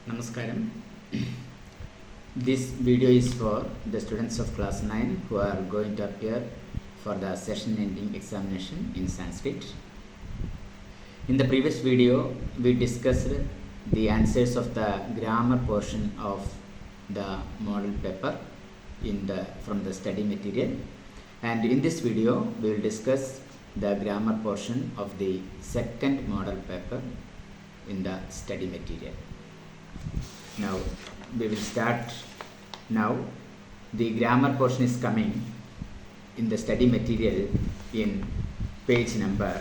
Namaskaram. This video is for the students of class 9 who are going to appear for the session ending examination in Sanskrit. In the previous video, we discussed the answers of the grammar portion of the model paper from the study material, and in this video we will discuss the grammar portion of the second model paper in the study material. Now we will start now. The grammar portion is coming in the study material in page number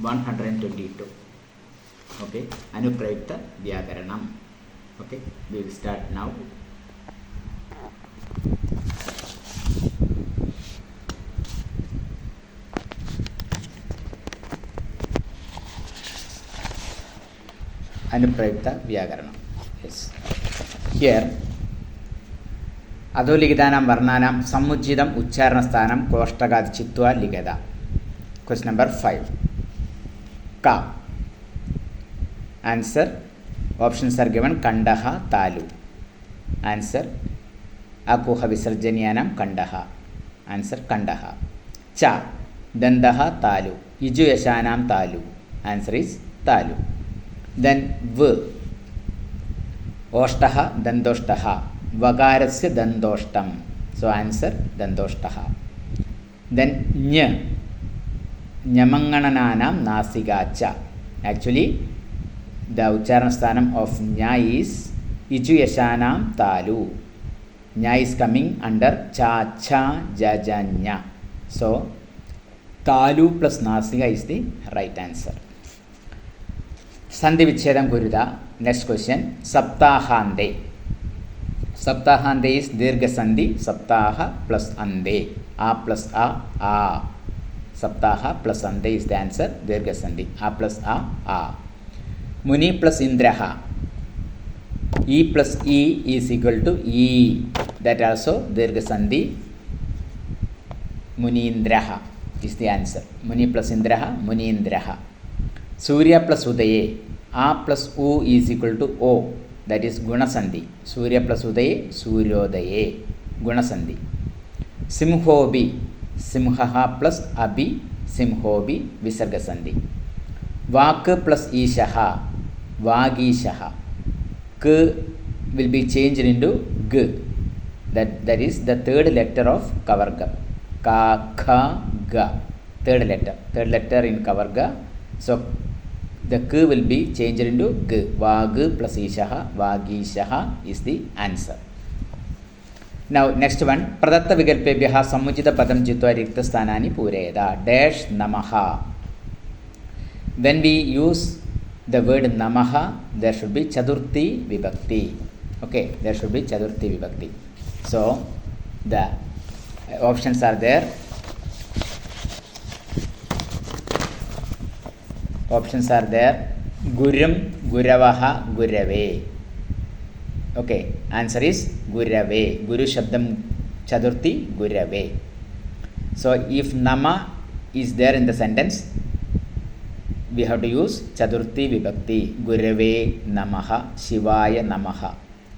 122. Okay, Anuprayukta Vyakaranam. Okay, we will start now. Anuprayukta Vyakaranam. Yes. Here, Adoligidanam Varnanam Samujidam Uchcharanasthanam Koshtagad Chitwa Ligada. Question number 5. Ka. Answer. Options are given. Kandaha Talu. Answer. Akuha Visarjanyanam Kandaha. Answer. Kandaha. Cha. Dandaha Talu. Iju Yashanam Talu. Answer is Talu. Then V. Oshtaha Dandoshtaha. Vagarasya Dandoshtam. So answer Dandoshtaha. Then Nya. Nyamanganananam Nasigacha. Actually, the Uchcharanasthanam of Nya is Iju Yashanam Talu. Nya is coming under Cha Cha Jajanya. So Talu plus Nasiga is the right answer. Sandhi Vichedam Gurida. Next question. Saptahande. Saptahande is Dirgha Sandhi. Saptaha plus Ande. A plus A. Saptaha plus Ande is the answer. Dirgha Sandhi. A plus A. Muni plus Indraha. E plus E is equal to E. That also Dirgha Sandhi. Muni Indraha is the answer. Muni plus Indraha. Muni Indraha. Surya plus Udaye. A plus U is equal to O. That is Gunasandhi. Surya plus Udaye. Suryodaye. Gunasandhi. Simhobi. Simhaha plus Abhi. Simhobi. Visargasandhi. Vak plus Ishaha. Vagishaha. K will be changed into G. That is the third letter of Kavarga. Ka, Kha, Ga. Third letter in Kavarga. So the K will be changed into G. Vag plus Ishaha. Vagishaha is the answer. Now next one. Pradatta Vigalpebhyaha Samujita Padam Jitva Rikta Sthanani Pureda. Dash Namaha. When we use the word Namaha, there should be Chaturthi Vibhakti. Okay, there should be Chaturthi Vibhakti. So the options are there. Options are there. Gurum, Guravaha, Gurave. Okay, answer is Gurave. Guru Shabdam Chaturthi, Gurave. So if Nama is there in the sentence, we have to use Chaturthi Vibhakti. Gurave Namaha, Shivaya Namaha.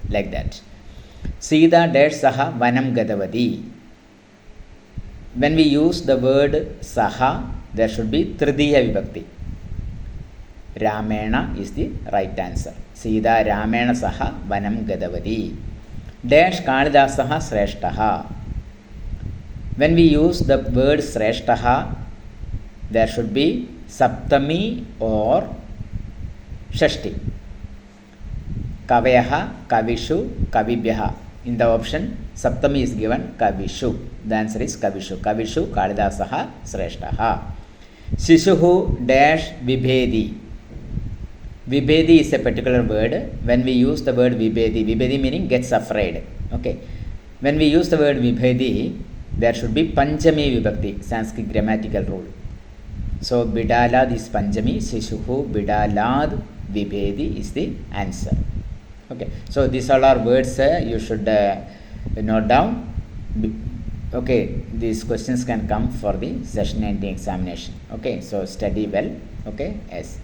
Like that. Sida dash Saha Vanam Gadavadi. When we use the word Saha, there should be Tridiya Vibhakti. Ramena is the right answer. Sida Ramena Saha Vanam Gadavadi. Dash Kalidasaha Sreshtaha. When we use the word Sreshtaha, there should be Saptami or Shashti. Kavayaha, Kavishu, Kavibhyaha. In the option, Saptami is given Kavishu. The answer is Kavishu. Kavishu Kalidasaha Sreshtaha. Shishuhu dash Vibhedi. Vibhedi is a particular word. When we use the word Vibhedi, Vibhedi meaning gets afraid. Okay. When we use the word Vibhedi, there should be Panchami Vibhakti, Sanskrit grammatical rule. So Bidalad is Panchami, Shishuhu Bidalad Vibhedi is the answer. Okay. So these all are words you should note down. Okay. These questions can come for the session ending examination. Okay. So study well. Okay. Yes.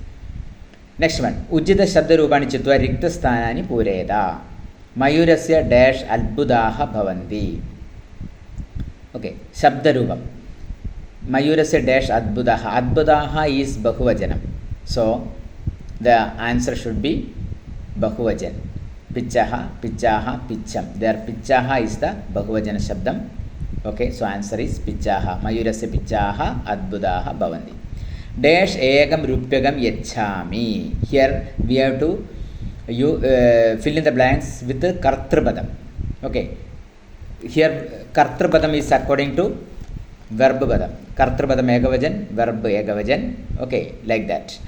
Next one उचितशब्दरूपाणि चित्वा रिक्तस्थानानि पूरयेत मयूरस्य dash अद्भुताः भवन्ति okay शब्दरूपं मयूरस्य dash अद्भुताः अद्भुताः इस् बहुवचनं so the answer should be बहुवचन पिच्चः पिच्चाः पिच्छं देर् पिच्चाः इस् द बहुवचन शब्दम् ओके सो आन्सर् इस् पिच्चाः मयूरस्य पिच्चाः अद्भुताः भवन्ति डैश एकं रूप्यकं यच्छामि here we have to you fill in the blanks with कर्तृपदम् okay here कर्तृपदम् is according to verb padam कर्तृपदम् एकवचन verb एकवचन okay like that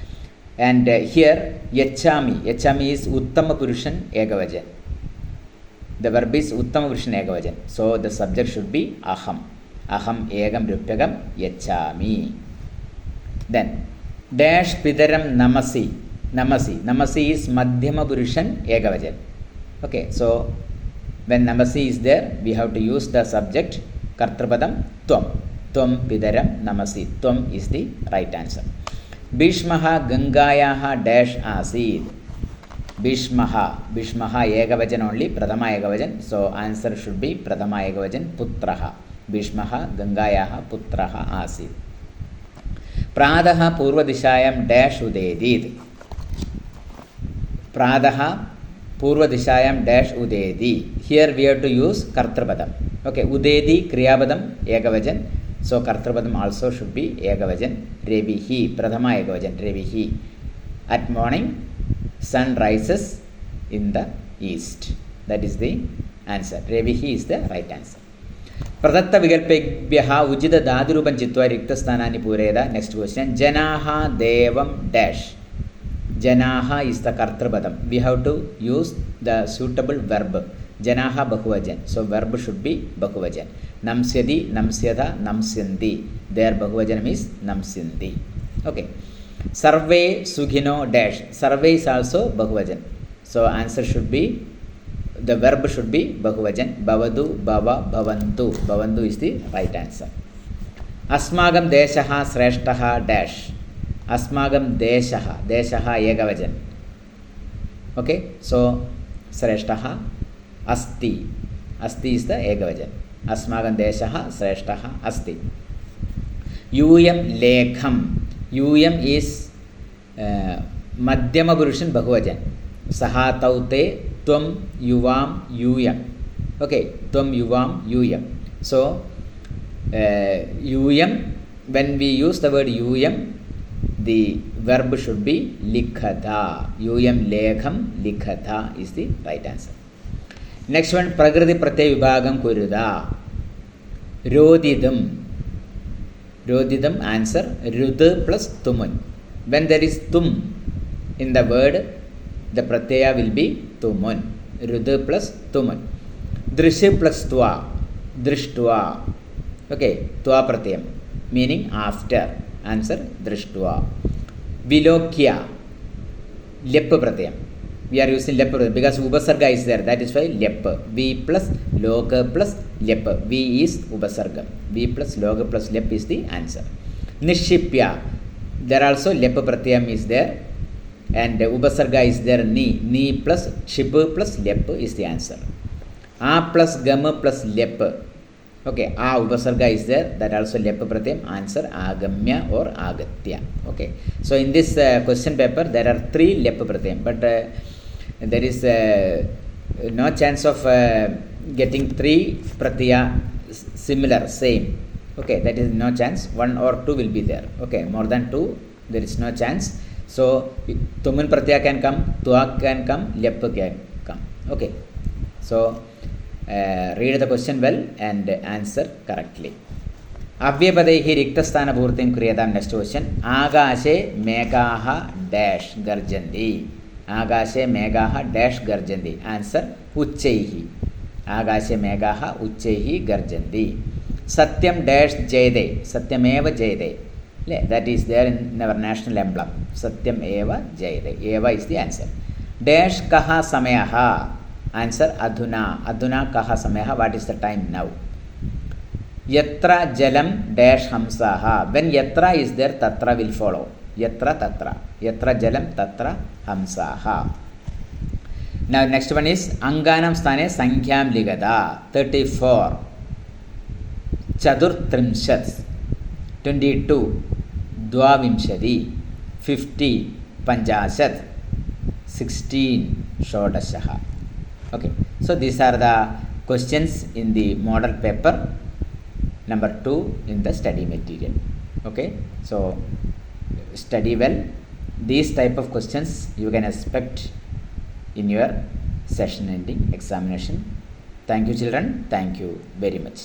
and here yachami is uttama purushan ekavajan the verb is uttama purushan ekavajan so the subject should be aham ekam rupyakam yachami then dash pidaram namasi is madhyama purushan ekavajan okay so when namasi is there we have to use the subject kartrupadam tvam pidaram namasi tvam is the right answer bhishmaha gangayaha dash asid bhishmaha ekavajan only prathama ekavajan so answer should be prathama ekavajan putraha bhishmaha gangayaha putraha asid प्रातः पूर्वदिशायां dash उदेदीत् प्रातः पूर्वदिशायां dash उदेति here we have to use कर्तृपदम okay उदेति क्रियापदम एकवचन सो कर्तृपदम आल्सो शुड बी एकवचन रविः प्रथमा एकवचन रविः at morning sun rises in the east that is the answer रविः is the right answer प्रदत्त विकल्पेभ्यः उचित धातुरूपं चित्वा रिक्तस्थानानि पूरयेत नेक्स्ट क्वेश्चन जनाः देवं डैश जनाः इस् द कर्तृपदं we have to use the suitable verb जनाः बहुवचन सो वर्ब शुड बी बहुवचन नम्स्यति नम्स्यथ नम्स्यन्ति देयर बहुवचनम इज नम्स्यन्ति ओके सर्वे सुखिनो डैश सर्वे इज आल्सो बहुवचन so answer should be the verb should be bahuvachan bhavadu bhava bhavantu is the right answer asmagam deshah shrestah dash asmagam deshah ekavachan okay so shrestah asti is the ekavachan asmagam deshah shrestah asti um is madhyama purushan bahuvachan saha taute त्वं युवां यूयम् okay त्वं युवां यूयम् सो यूयम् when we use the word यूयम् the verb should be लिखता यूयं लेखं लिखता is the right answer next one प्रकृति प्रत्यय विभागं Kuruda रोदिदम् answer रुद plus तुमुन् when there is tum in the word the pratyaya will be tumun rudu plus tumun drish plus twa drishtva okay twa pratyam meaning after answer drishtva vilokya lep pratyam we are using lep because upasarga is there that is why lep v plus loga plus lep v is upasarga v plus loga plus lep is the answer nishipya there also lep pratyam is there and upasarga is there ni plus ship plus lep is the answer a plus gam plus lep okay a upasarga is there that also lep pratyam answer agamya or agatya okay so in this question paper there are 3 lep pratyam but there is no chance of getting 3 pratyaya similar same okay that is no chance 1 or 2 will be there okay more than 2 there is no chance so tumun pratyaya can come twa can come lep can come okay so read the question well and answer correctly अव्यपदैः रिक्तस्थानपूर्तिं क्रियतां next question dash मेघाः dash गर्जन्ति आकाशे मेघाः dash गर्जन्ति answer उच्चैः आकाशे मेघाः उच्चैः गर्जन्ति सत्यं डैश जयते सत्यमेव जयते that is there in our national emblem satyam eva jayate eva is the answer dash kaha samyaha answer adhuna kaha samyaha what is the time now yatra jalam dash hamsaha when yatra is there tatra will follow Yatra tatra. Yatra jalam tatra hamsaha. Now next one is Anganam sthane Sankhyaam ligada. 34. Chaturtrimshat. 22. Dvavimshati. 50. Panchashat. 16. Shodashaha. Okay, so these are the questions in the model paper number 2 in the study material. Okay, so study well. These type of questions you can expect in your session ending examination. Thank you children, thank you very much.